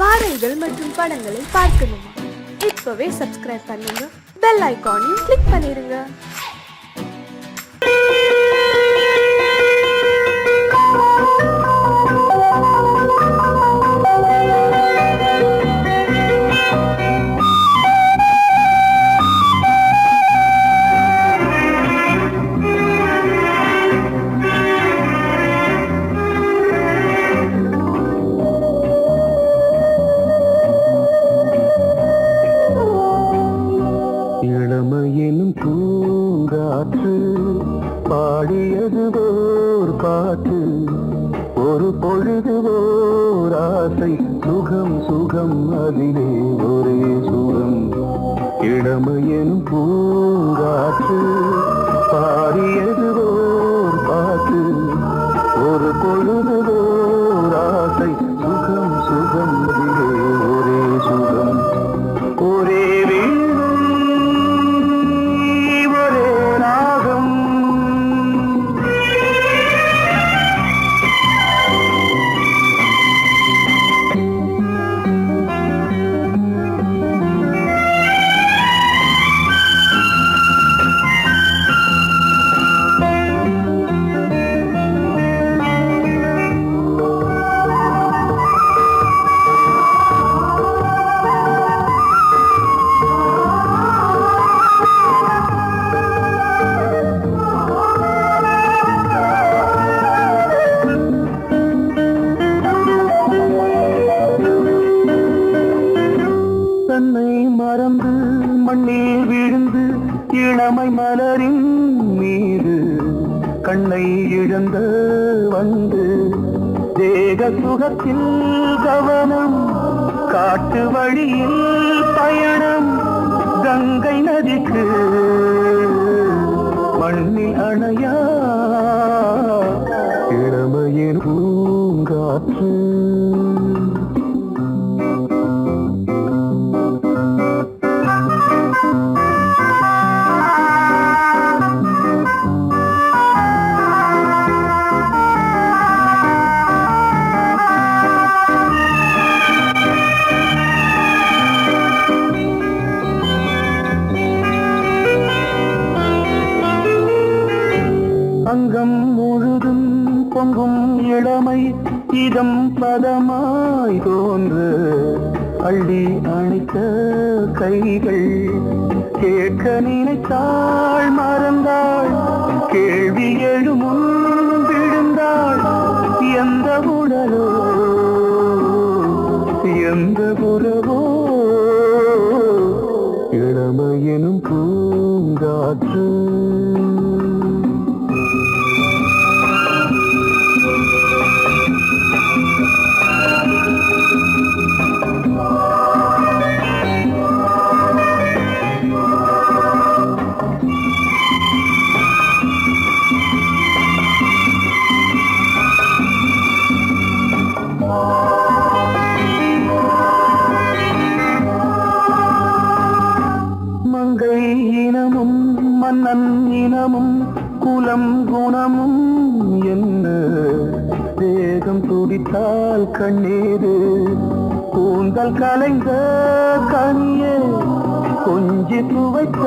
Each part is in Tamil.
பாடல்கள் மற்றும் படங்களை பார்க்கணுமா? இப்பவே சப்ஸ்கிரைப் பண்ணுங்க, பெல் ஐகானையும் கிளிக் பண்ணிருங்க. இளமையிலும் பூங்காற்று பாடியது ஓர் பாட்டு, ஒரு பொழுது ஓர் ஆசை, சுகம் சுகம் அதிலே ஒரே சுகம். இளமையிலும் பூங்காற்று பாடியது ஓர் பாட்டு, ஒரு பொழுது ஓர் ஆசை, சுகம் சுகம் அதிலே ஒரே சுகம். ஒரே தன்னை மறந்து மண்ணில் விழுந்து இளமை மலரின் மீது கண்ணை இழந்த வந்து தேக சுகத்தில் கவனம், காட்டு வழியில் பயணம், கங்கை நதிக்கு மண்ணில் அணையா இளமையின் பூங்காற்று. அங்கம் முழுதும் பொங்கும் இளமை இதம் பதமாய் தோன்று, அள்ளி அணைத்த கைகள் கேட்க நினைத்தாள் மறந்தாள், கேள்வி எழுமுன் விழுந்தாள். எந்த உடலோ எந்த புறவோ இளமையெனும் பூங்காற்று. மங்கை இனமும் மன்னன் இனமும் குலம் குணமும் என்ன, தேகம் துடித்தால் கண்ணீரு, கூந்தல் கலைந்த கனியே, கொஞ்சி துவைத்த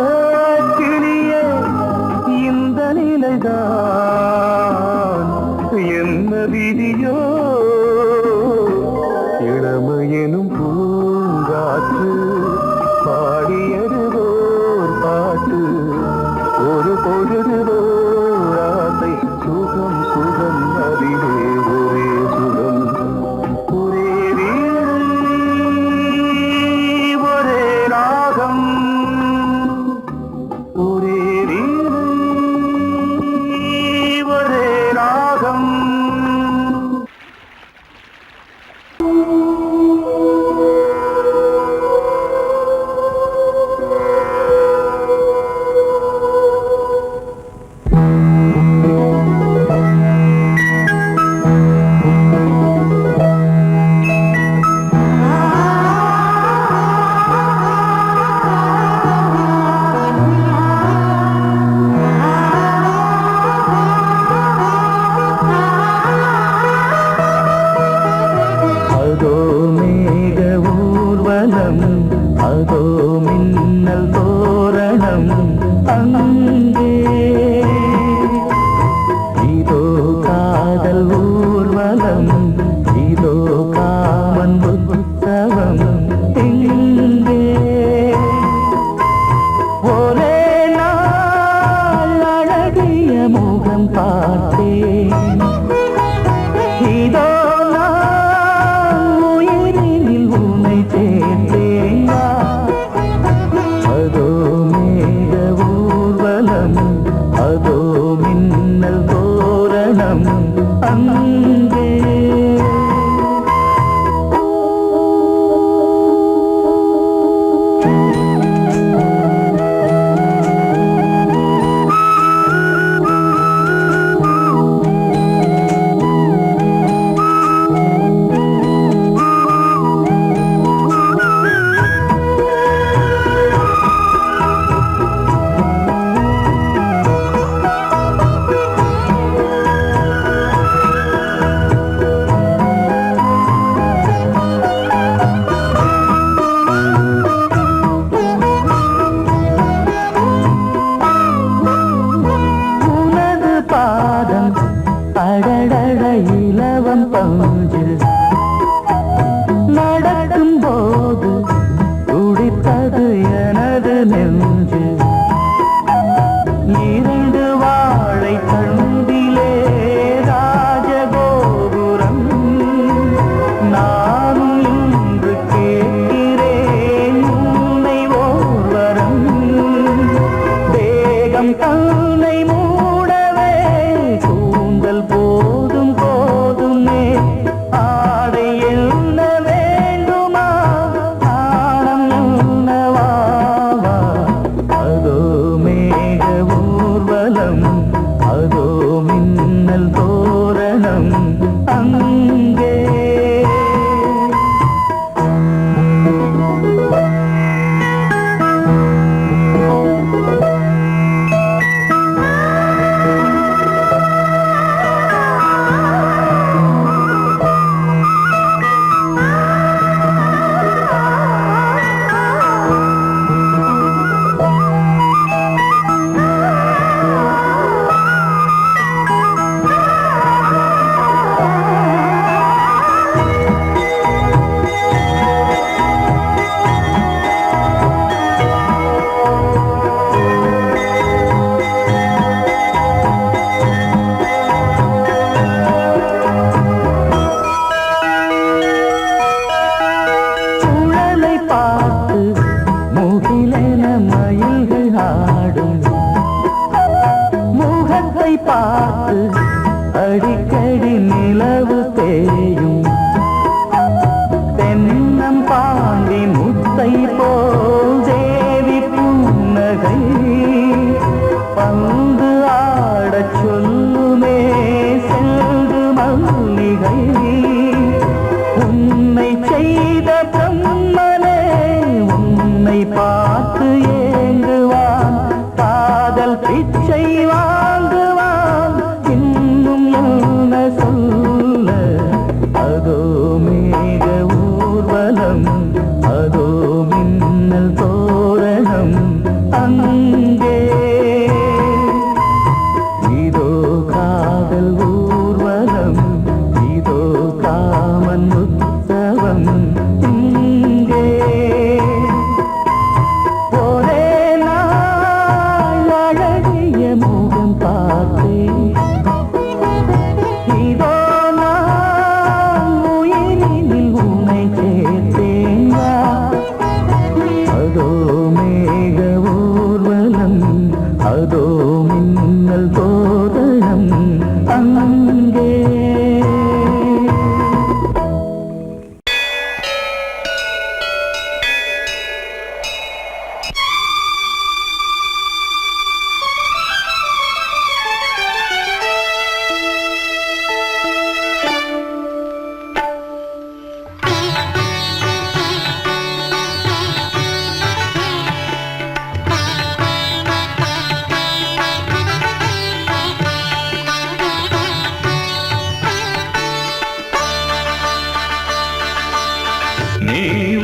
கிளியே, இந்த நிலைதான் என்ன விதியோ. இளமையெனும் பூங்காற்று பாடியது ஓர் பாட்டு, ஒரு பொழுது ஓர் ஆசை, சுகம் சுகம் அதிலே ஒரே சுகம். ஒரே வீணை ஒரே ராகம், ஒரே வீணை ஒரே ராகம்.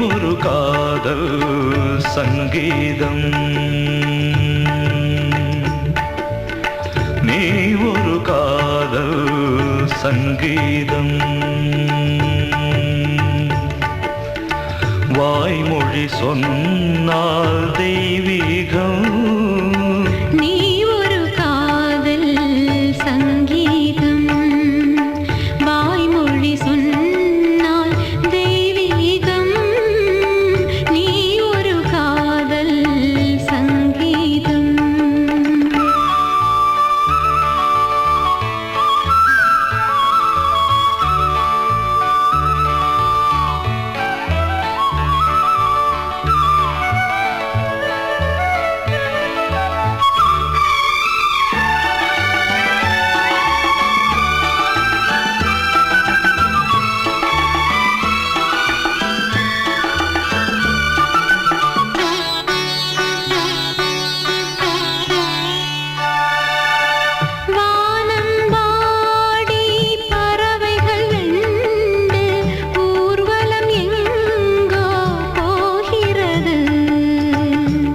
ஒரு காதல் சங்கீதம், நீ ஒரு காதல் சங்கீதம். வாய்மொழி சொன்னால் தெய்வீகம், நீ ஒரு காதல் சங்கீதம். வாய்மொழி சொன்னால் தெய்வீகம், நீ ஒரு காதல் சங்கீதம்.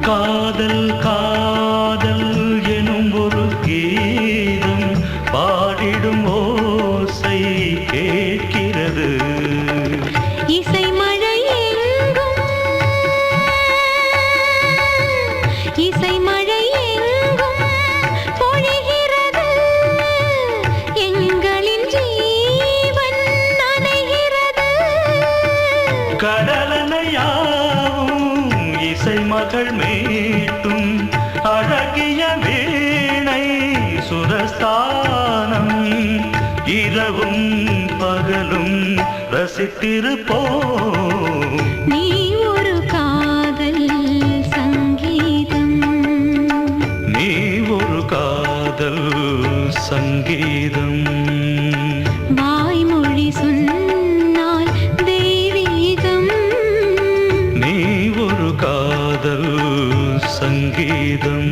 காதல் காதல் எனும் ஒரு கீதம் பாடிடும் ஓசை கேட்கிறது. இசை மழை எங்கும், இசை மழை எங்கும் பொழிகிறது. எங்களின் ஜீவன் நனைகிறது. கடலனையாவும் இசை மகள் மீட்டும் அழகிய வீணை சுரஸ்தானம். இரவும் பகலும் ரசித்திருப்போம். நீ ஒரு காதல் சங்கீதம், நீ ஒரு காதல் சங்கீதம். வாய்மொழி சொன்னால் தெய்வீகம், நீ ஒரு காதல் சங்கீதம்.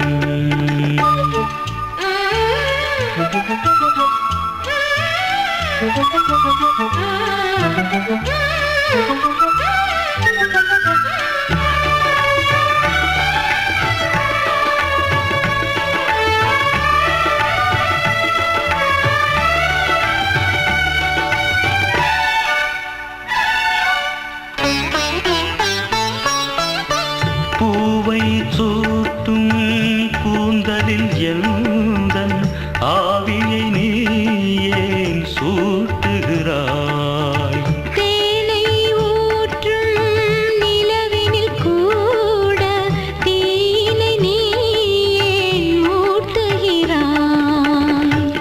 பூவை சூட்டும் கூந்தலில் எந்தன் ஆவியை நீ ஏன் சூட்டுகிறாய்? தேனை ஊற்றும் நிலவினில் கூட தீனை நீ ஏன் மூட்டுகிறாய்?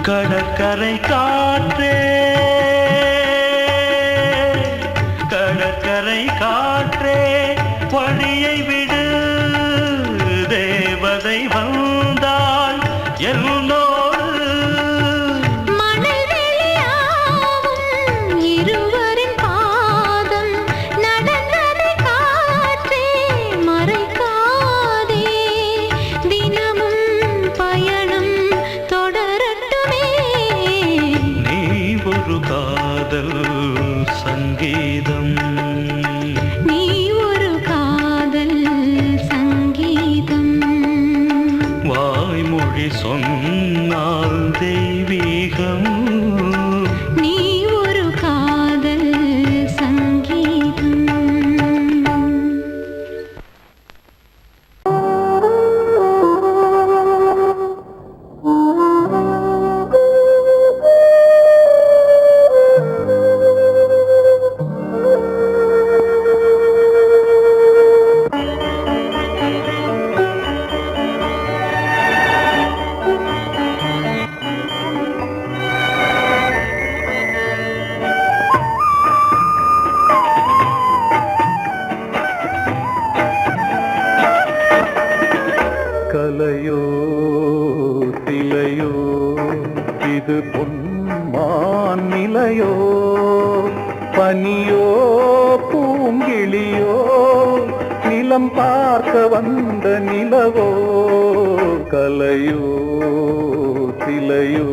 கடற்கரை காற்றே, கடற்கரை காற்றே வழியை விடு. தேவதை வந்தால் என்னோடு மணல் வெளியாகும் இருவரின் பாதம் நடந்ததை காற்றே மறைக்காதே. தினமும் பயணம் தொடரட்டுமே. நீ ஒரு காதல் சங்கீதம், நீ ஒரு காதல் சங்கீதம். வாய்மொழி சொன்னால் தெய்வீகம். நீ ஒரு காதல் சங்கீதம். கலையோ திலையோ இது பொன்மான் நிலையோ, பனியோ பூங்கிளியோ நிலம் பார்க்க வந்த நிலவோ. கலையோ திலையோ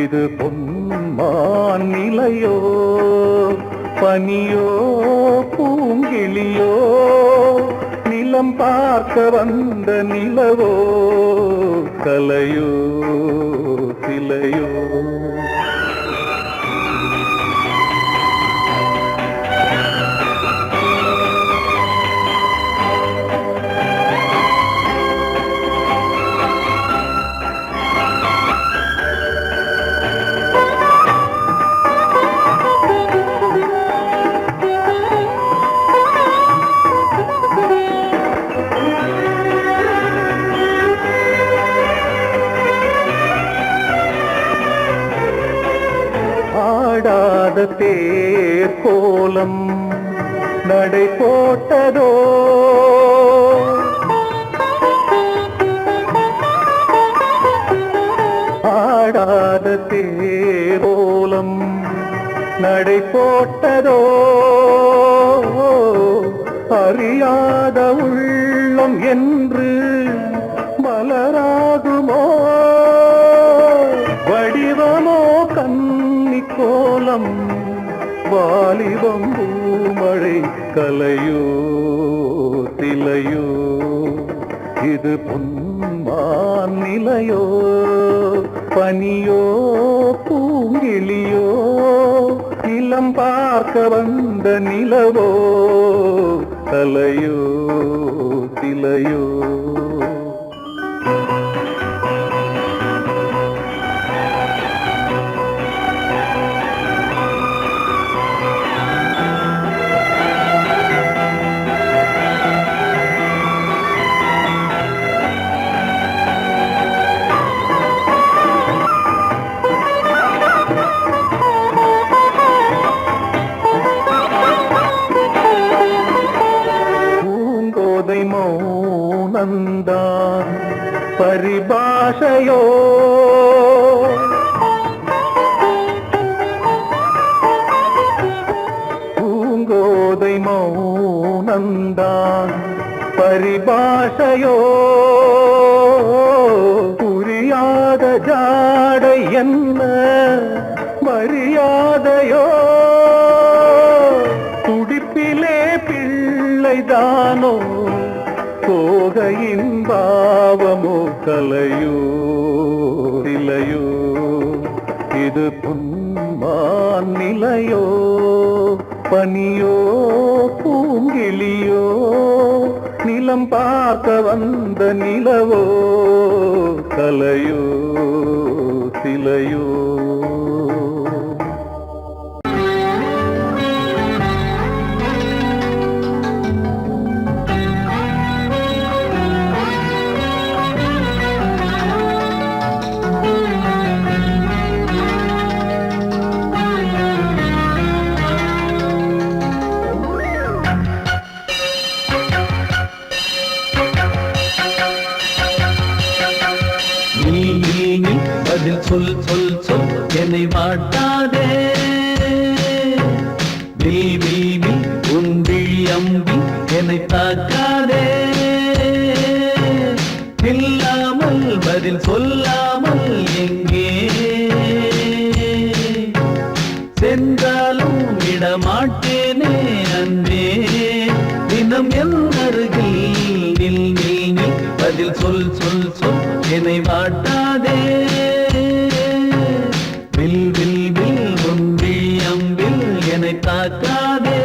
இது பொன்மான் நிலையோ, பனியோ பூங்கிளியோ நிலம் பார்க்க வந்த நிலவோ கலையோ சிலையோ ஆடாத தேர் கோலம் நடை போட்டதோ ஆடாத தேர் கோலம் நடை போட்டதோ அறியாத உள்ளம் என்று மலராகுமோ வடிவமோ கன்னி கோலம் வாலிபம் பூமழை கலையோ சிலையோ இது பொன்மான் நிலையோ பனியோ பூங்கிளியோ நிலம் பார்க்க வந்த நிலவோ கலையோ சிலையோ மௌனந்தான் பரிபாஷையோ பூங்கோதை மௌனந்தான் பரிபாஷையோ புரியாத ஜாடை என்ன மரியாதையோ துடிப்பிலே பிள்ளைதானோ கோகையின் பாவமோ கலையோ சிலையோ இது பொன்மான் நிலையோ பனியோ பூங்கிளியோ நிலம் பார்க்க வந்த நிலவோ கலையோ சிலையோ பதில் சொல் சொல் சொல் என்னை வாட்டாதே விழி உன் விழி அம்பி என்னை தாக்காதே இல்லாமல் பதில் சொல்லாமல் எங்கே சென்றாலும் விடமாட்டேனே அன்பே தினம் என் அருகில் நில் நில் நில் பதில் சொல் சொல் சொல் என்னை வாட்டாதே வில் வில் வில் உன் விழி அம்பில் என்னை தாக்காதே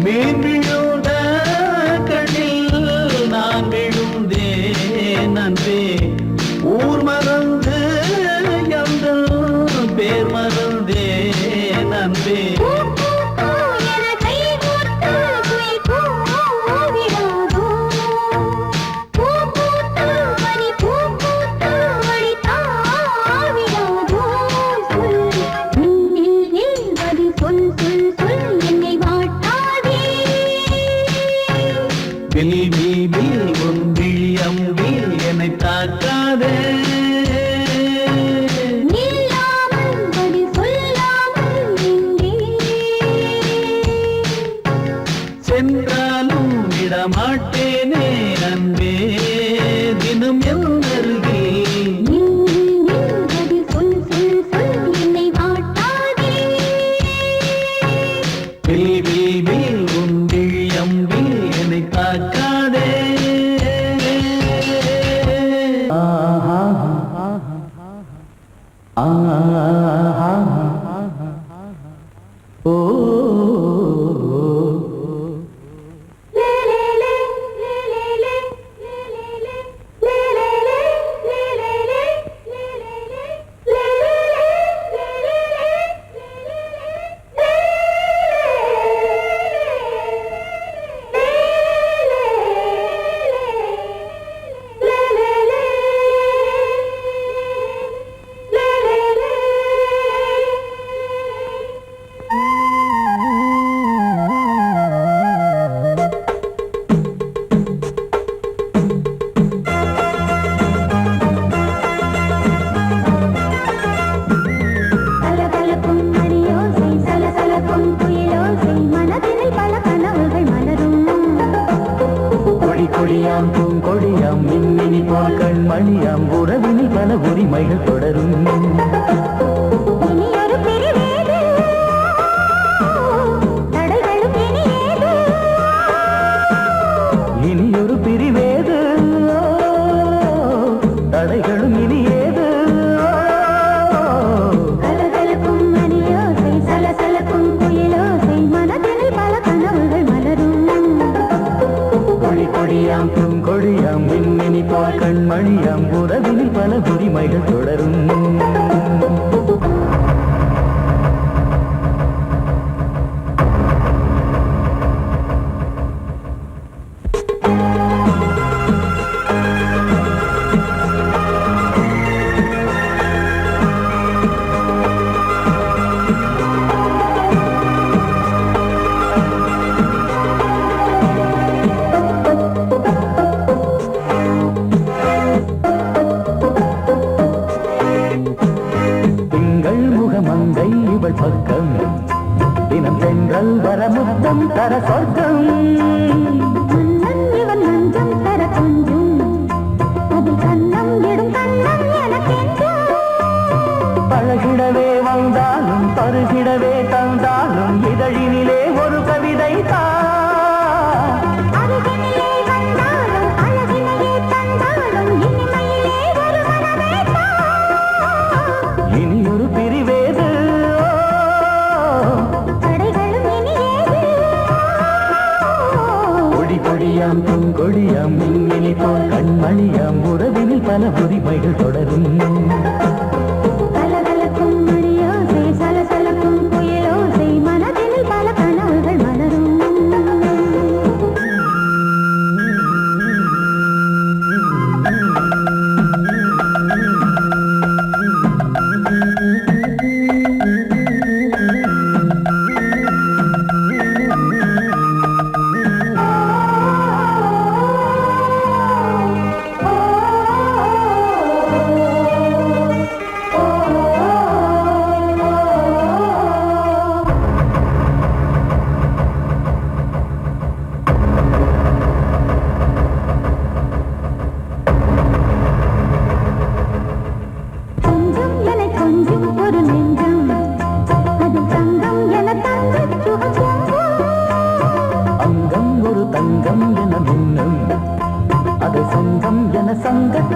மீன் விழுந்த கண்ணில் நான் விழுந்தேன் அன்பே. ஊர் மறந்து எங்கள் பேர் மறந்தேன் அன்பே. வில் வில் வில் உன் விழியம் வில் என்னை தாக்காதே. சென்றாலும் விடமாட்டேனே அன்பே தினம் என் அருகில். வில் வில் வில் உன் விழியம் வில் என்னை தாக்காதே. ஓ கொடியாம் பூங்கொடியாம் மின்மினி போல் கண்மணியாம் உறவினில் பல உரிமைகள் தொடரும். இனியொரு பிரிவேது தடைகளும் இனியேது. கொடியாம் பூங்கொடியாம் மின்மினி போல் கண்மணியாம் உறவினில் பல உரிமைகள் தொடரும். பக்கம் தினம் சென்றல் வர முத்தம் தர சொர்க்கம். இவன் நஞ்சம் தர கொஞ்சம் அதில் கண்ணம் இடும் கண்ணம் எனக்கென்றும். பழகிடவே வந்தாலும் பருகிடவே தந்தாலும் இதழினிலே ஒரு கவிதை தான். அருகினிலே வந்தாலும் அழகினையே தந்தாலும் இனிமையிலே ஒரு மனமே தான். இனியொரு பிரிவேது கொடியாம் பூங்கொடியாம் மின்மினி போல் கண்மணியாம் உறவினில் பல உரிமைகள் தொடரும். கலகலக்கும் மணியோசை சலசலக்கும் புயலோசை மனதினில் பல கனவுகள் மலரும்.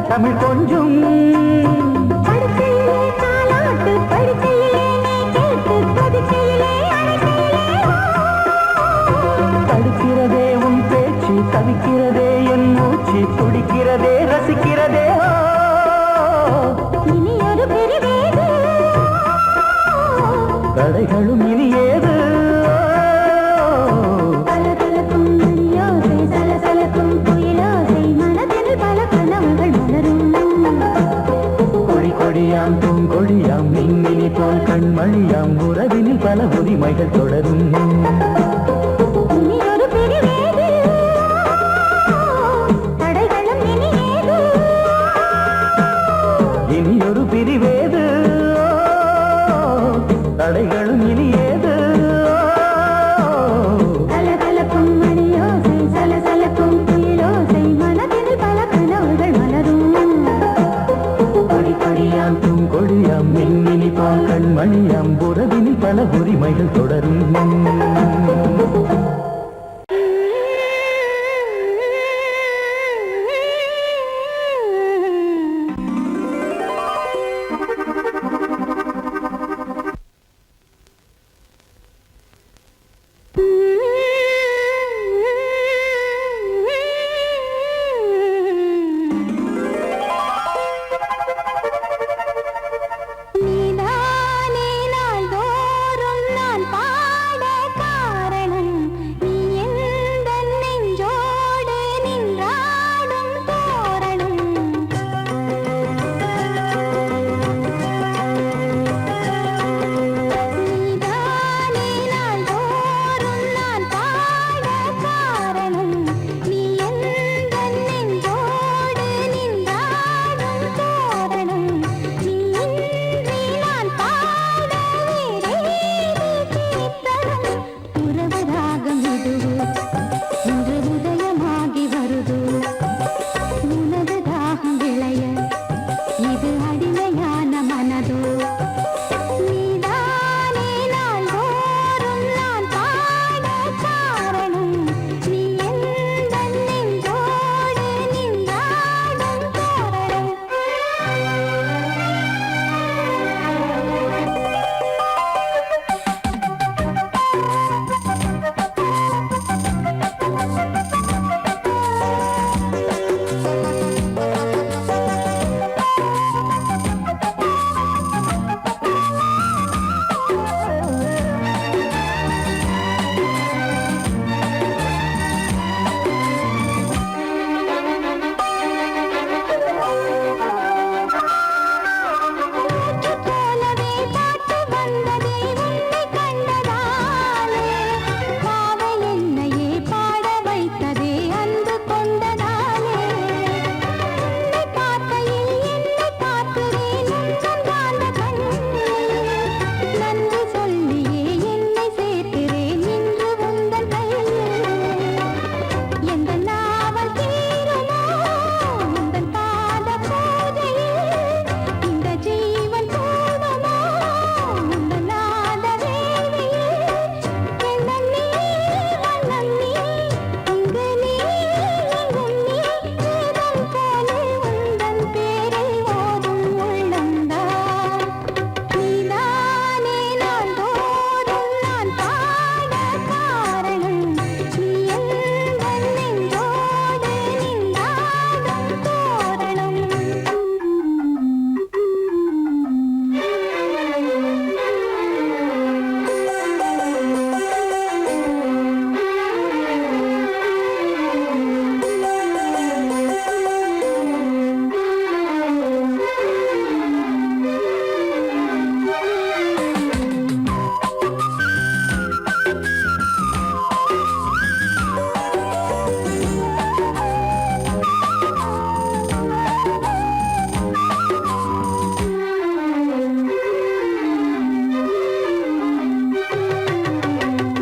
தமிழ் கொஞ்சம் படுக்கையிலே தாலாட்டு படுக்கையிலே நீ கேட்டு படுக்கையிலே அழைக்கையிலே தவிக்கிறதே என் மூச்சு துடிக்கிறதே ரசிக்கிறதே இனி ஒரு பிரிவேது தடைகளும் இனி ஏது கலகலக்கும் மணியோசை சலசலக்கும் குயிலோசை மனதில் பல கனவுகள் மலரும் கொடி கொடியாம் பூங்கொடியாம் மின்மினி போல் கண்மணியாம் உறவினில் பல உரிமைகள் தொடரும் இனி ஒரு பிரிவேது தடைகளும் இனி ஏது இனி ஒரு பிரிவேது தடைகளும் இனி ஏது கலகலக்கும் மணியோசை சலசலக்கும் குயிலோசை மனதில் பல கனவுகள் மலரும் கொடி கொடியாம் பூங்கொடியாம் மின்மினி போல் கண்மணியாம் உறவினில் பல உரிமைகள் தொடரும் நீதானே நாள்தோறும் நான் பாட காரணம் நீ எந்தன் நெஞ்சோடு நின்றாடும் தோரணம் நீதானே நாள்தோறும் நான் பாட காரணம் நீ எந்தன் நெஞ்சோடு நின்றாடும் தோரணம் நீ இன்றி நான் பாட வேறேது கீர்த்தனம் உறவு ராகம் இதுவோ இன்று உதயமாகி வருதோ உனது தாகம் விளைய இது அடிமையான மனதோ நீதானே நாள்தோறும் நான் பாட காரணம் நீ எந்தன் நெஞ்சோடு நின்றாடும் தோரணம் போலவே பாட்டு வந்ததே உன்னை கண்டதாலே பாவை என்னையே பாட வைத்ததே அன்பு கொண்டதாலே உன்னை பார்க்கையில் என்னை பார்க்கிறேன் உந்தன் காந்த கண்ணில் நன்றி சொல்லியே என்னை சேர்க்கிறேன் இன்று உந்தன் கையில் எந்த நாவல் தீருமோ உந்தன் பாத பூஜையில் இந்த ஜீவன் போடுமோ உந்தன் நாத வேள்வியில் எண்ணம் நீ வண்ணம் நீ இங்கு நீ எங்கும் நீ வேதம் போலே உந்தன் பேரை ஓதும் உள்ளம்தான் நீதானே நாள்தோறும் நான் பாட காரணம் நீ எந்தன் நெஞ்சோடு நின்றாடும் தோரணம்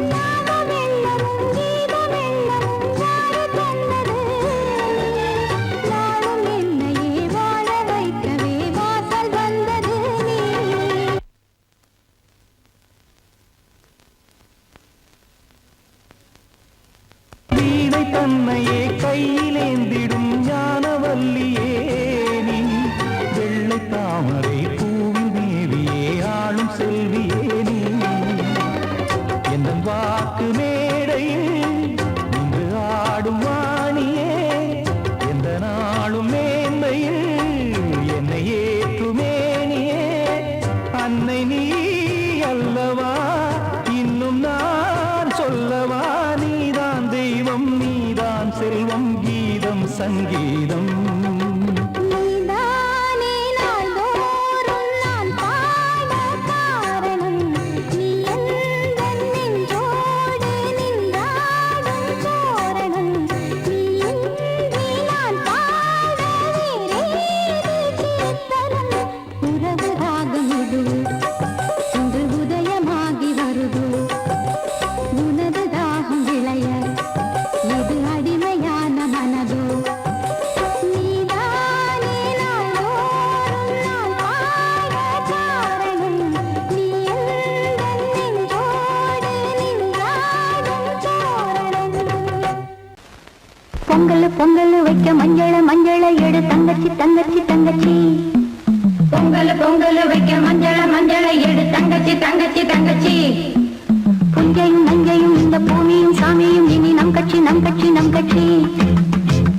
ஞானமெல்லமும் கீதமெல்லமும் யாரு தந்தது நாளும் என்னையே வாழ வைக்கவே வாசல் வந்தது நீ வீணை தன்னையே கையிலேந்திடும் ஞானவல்லியே நீ வெள்ளை தாமரை பூவில் மேவியே ஆளும் செல்வியே நீ எந்தன் வாக்கு மேடையில் நின்று ஆடும் வாணி சங்கீதம். நீதானே நாள்தோறும் நான் பாட காரணம். நீ எந்தன் நெஞ்சோடு நின்றாடும் தோரணம். நீ இன்றி நான் பாட வேறேது கீர்த்தனம். உறவு ராகம் இது இன்று உதயமாகி வருது. உனது தாகம் விளைய இது அடிமையான மனதோ. நீதானே நாள்தோறும் நான் பாட காரணம். நீ எந்தன் நெஞ்சோடு நின்றாடும் தோரணம். பொங்கல் பொங்கல் வைக்க மஞ்சள மஞ்சள எடு தங்கச்சி தங்கச்சி தங்கச்சி. பொங்கல் பொங்கல் வைக்க மஞ்சள மஞ்சள எடு தங்கச்சி தங்கச்சி தங்கச்சி. புஞ்சையும் நஞ்சையும் இந்த பூமியும் சாமியும் இனி நம் கட்சி நம் கட்சி நம் கட்சி.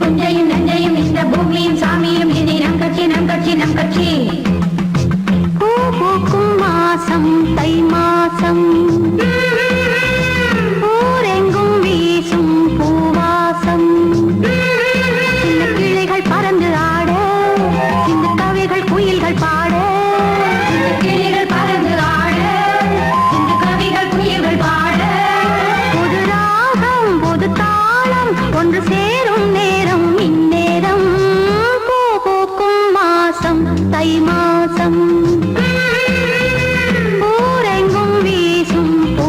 புஞ்சையும் நஞ்சையும் இந்த பூமியும் சாமியும் இனி நம் கட்சி நம் கட்சி நம் கட்சி. பூ பூக்கும் மாசம் தை மாசம். ஊரெங்கும் வீசும் பூவாசம். சின்ன கிளைகள் பறந்து ஆட சின்ன கவிகள் குயில்கள் பாட. சின்ன கிளைகள் பறந்து ஆட சின்ன கவிகள் குயில்கள் பாட. புது ராகம் புது தாளம் ஒன்று சேரும் நேரம் இந்நேரம். பூ பூக்கும் மாசம் தை மாசம். ஊரெங்கும் வீசும் பூ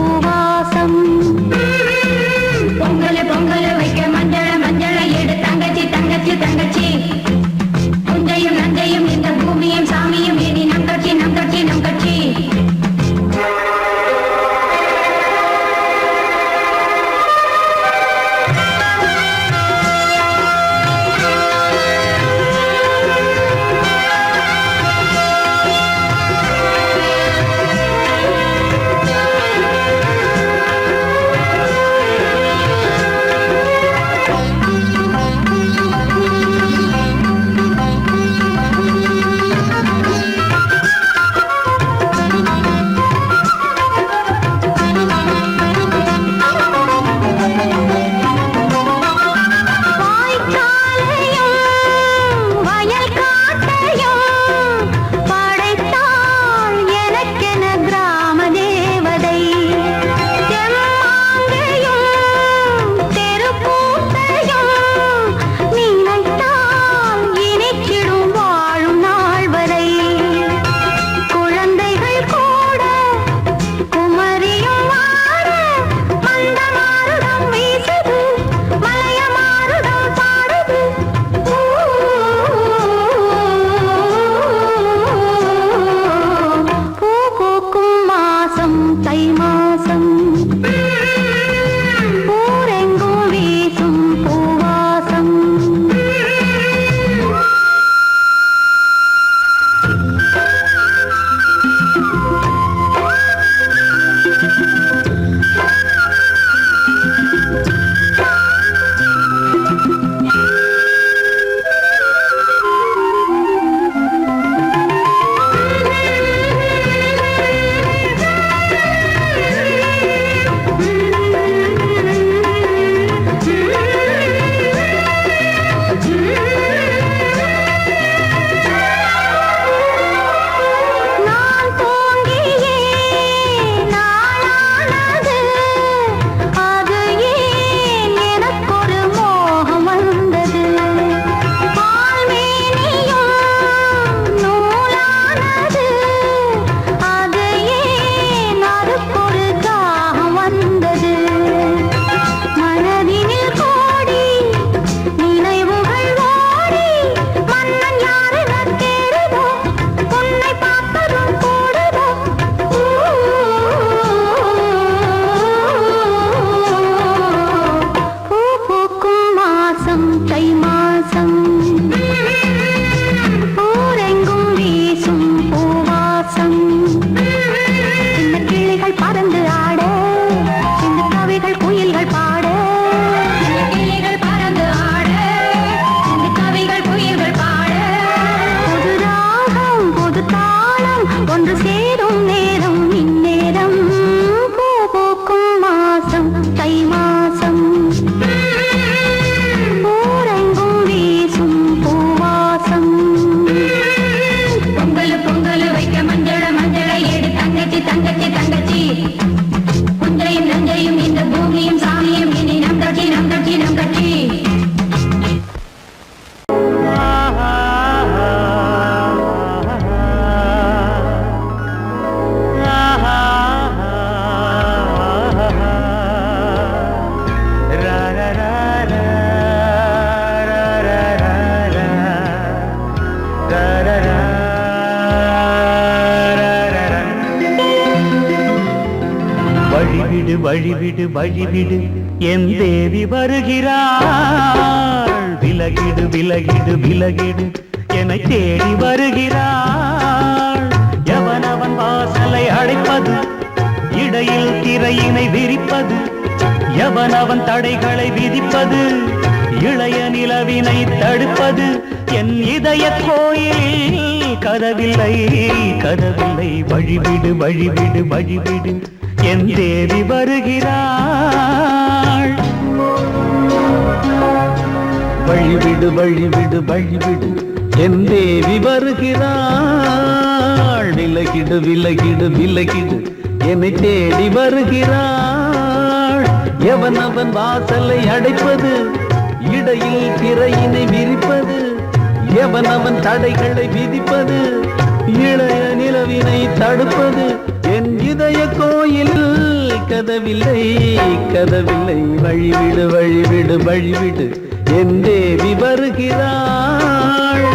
வழிவிடு வழிவிடு வழிவிடு என் தேவி வருகிறாள் விலகிடு விலகிடு விலகிடு என்னை தேடி வருகிறாள் எவனவன் வாசலை அடைப்பது இடையில் திரையினை விரிப்பது எவனவன் தடைகளை விதிப்பது இளைய நிலவினை தடுப்பது என் இதய கோயில் கதவில்லை கதவில்லை வழிவிடு வழிவிடு வழிவிடு என் தேவி வருகிறாள் வழிவிடு வழிவிடு வழிவிடு என் தேவி வருகிறாள் விலகிடு விலகிடு விலகிடு என்னை தேடி வருகிறாள் எவனவன் வாசலை அடைப்பது இடையில் திரையினை விரிப்பது எவனவன் தடைகளை விதிப்பது இளைய நிலவினை தடுப்பது என் இதய கோயில் கதவில்லை கதவில்லை வழிவிடு வழிவிடு வழிவிடு என் தேவி வருகிறாள்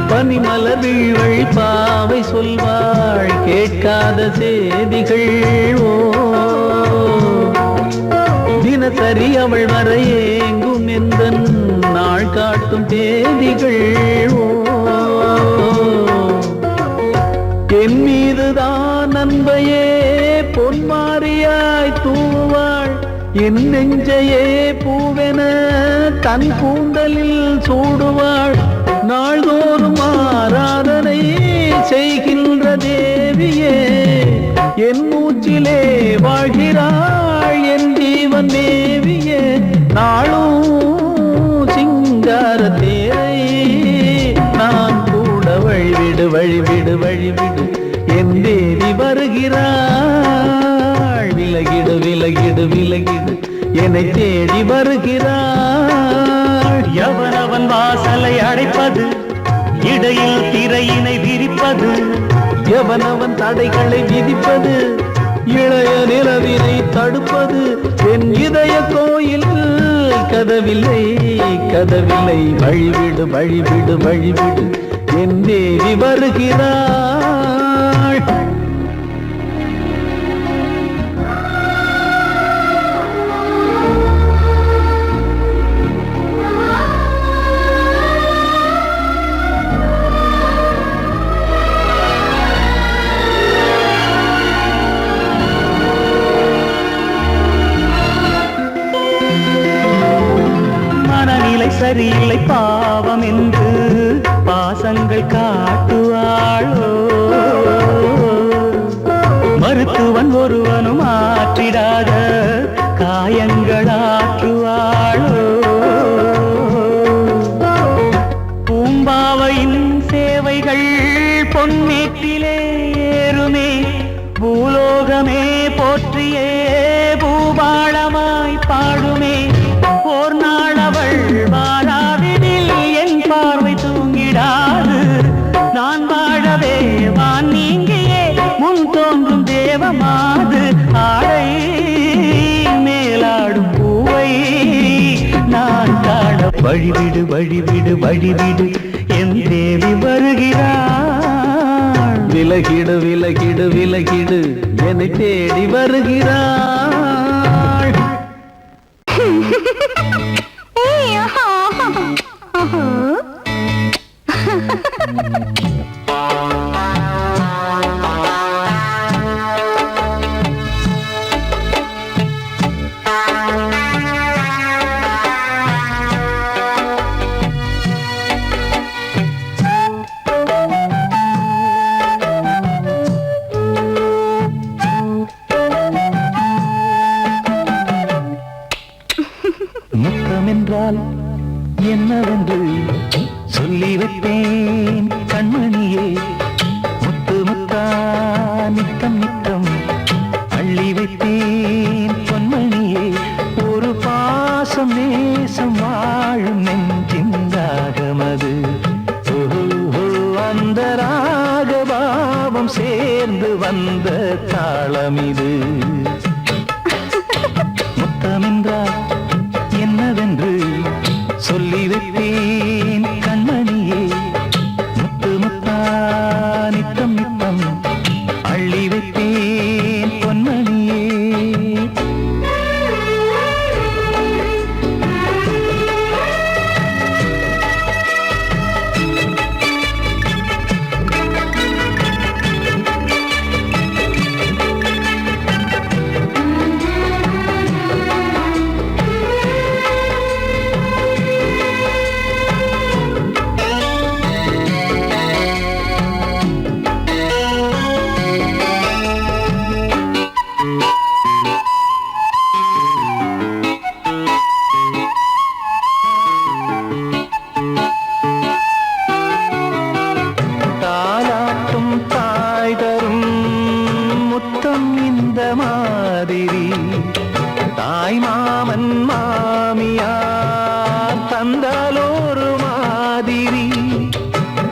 பனிமலர் வீழ்வழி பாவை சொல்வாள் கேட்காத செய்திகள் ஓ தினசரி அவள் வர ஏங்கும் எந்த நாள் காட்டும் தேதிகள் ஓ என் மீதுதான் அன்பையே பொன்மாரியாய் தூவாள் என் நெஞ்சையே பூவென தன் கூந்தலில் சூடுவாள் நாள்தோறும் ஆராதனை செய்கின்ற தேவியே என் மூச்சிலே வாழ்கிறாள் என் ஜீவன் தேவியே நாளும் சிங்கார தேரை நான் கூட வழிவிடு வழிவிடு வழிவிடு என் தேவி வருகிறாள் விலகிடு விலகிடு விலகிடு என்னை தேடி வருகிறாள் எவனவன் வாசலை அடைப்பது இடையில் திரையினை விரிப்பது எவனவன் தடைகளை விதிப்பது இளைய நிலவினை தடுப்பது என் இதய கோயில் கதவில்லை கதவில்லை வழிவிடு வழிவிடு வழிவிடு என் தேவி வருகிறாள் சரியில்லை பாவம் என்று பாசங்கள் காட்டுவாளோ மருத்துவன் ஒருவனும் ஆற்றிடாத காயங்களாற்றுவாளோ பூம்பாவையின் சேவைகள் பொன்னேட்டிலே ஏறுமே பூலோகமே போற்றியே பூபாளமாய் பாடுமே ஓர் நாள் அவள் வாராவிடில் என் பார்வை தூங்கிடாது நான் வாழவே வான் நீங்கியே முன் தோன்றும் தேவமாது ஆடை மேலாடும் பூவை நான் காண வழிவிடு வழிவிடு வழிவிடு என் தேவி வருகிறாள் விலகிடு விலகிடு விலகிடு என்னை தேடி வருகிறாள் முத்தமென்றால் என்னவென்று சொல்லி வைத்தேன் கண்மணியே முத்து முத்தா நித்தம் நித்தம் அள்ளி வைத்தேன் பொன்மணியே ஒரு பாசம் நேசம் வாழும் நெஞ்சின் ராகமது ஓ பாவம் சேர்ந்து வந்த தாளம் இது. முத்தமென்றால் என்னவென்று சொல்லி வைப்பேன் கண்மணியே. முத்து முத்தா நித்தம் நித்தம் அள்ளி வைப்பேன் பொன்மணியே. தாலாட்டும் தாய் தரும் முத்தம் இந்த மாதிரி தாய் மாமன் மாமியார் தந்தாலோரு மாதிரி.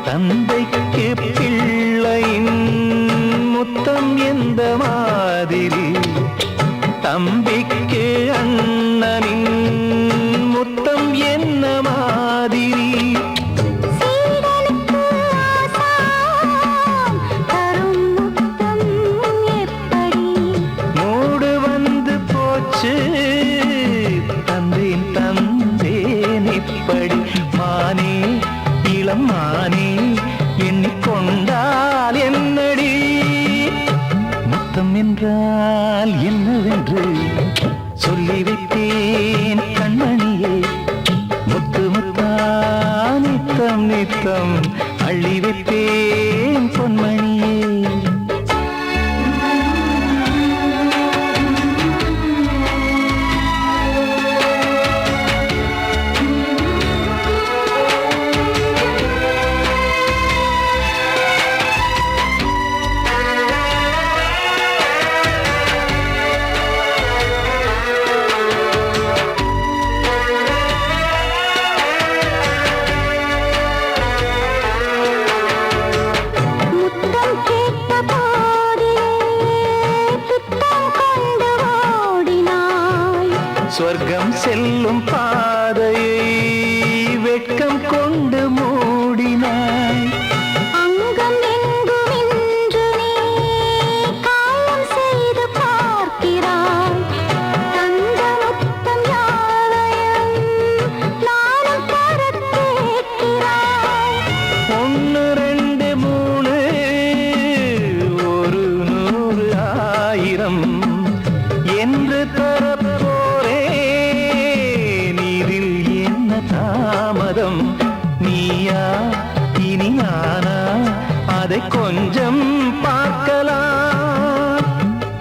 தந்தைக்கு பிள்ளையின் முத்தம் எந்த மாதிரி தம்பிக்கு அண்ணனின் முத்தம் என்ன மாதிரி. சீடனுக்கு ஆசான் தரும் முத்தம் எப்படி? மூடு வந்து போச்சு தந்தேன் தந்தேன் இப்படி. மானே இளம் மானே எண்ணிக்கொண்டால் என்னடி. முத்தம் என்றால் என்னவென்று சொல்லி வைத்தேன் கண்மணியே. முத்து முத்தா நித்தம் நித்தம் அள்ளி வைத்தேன் பொன்மணியே. முத்தம் கேட்ட போதிலே துத்தம் கொண்டு ஓடினாய். சொர்க்கம் செல்லும் பாதையை வெட்கம் கொண்டு மூடினாய். அங்கம் எங்கும் இன்று நீ காயம் செய்து பார்க்கிறாய். தந்த முத்தம் யாவையும் நானும் தரக் கேட்கிறாய். 1 2 3 ஒரு 100 1000 என்று தரப்போரேன். இதில் என்ன தாமதம்? நீயா இனி நானா அதை கொஞ்சம் பார்க்கலாம்.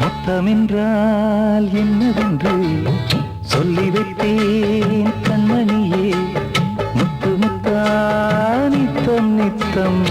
முத்தமென்றால் என்னவென்று சொல்லி வைத்தேன் கண்மணியே. முத்து முத்தா நித்தம் நித்தம்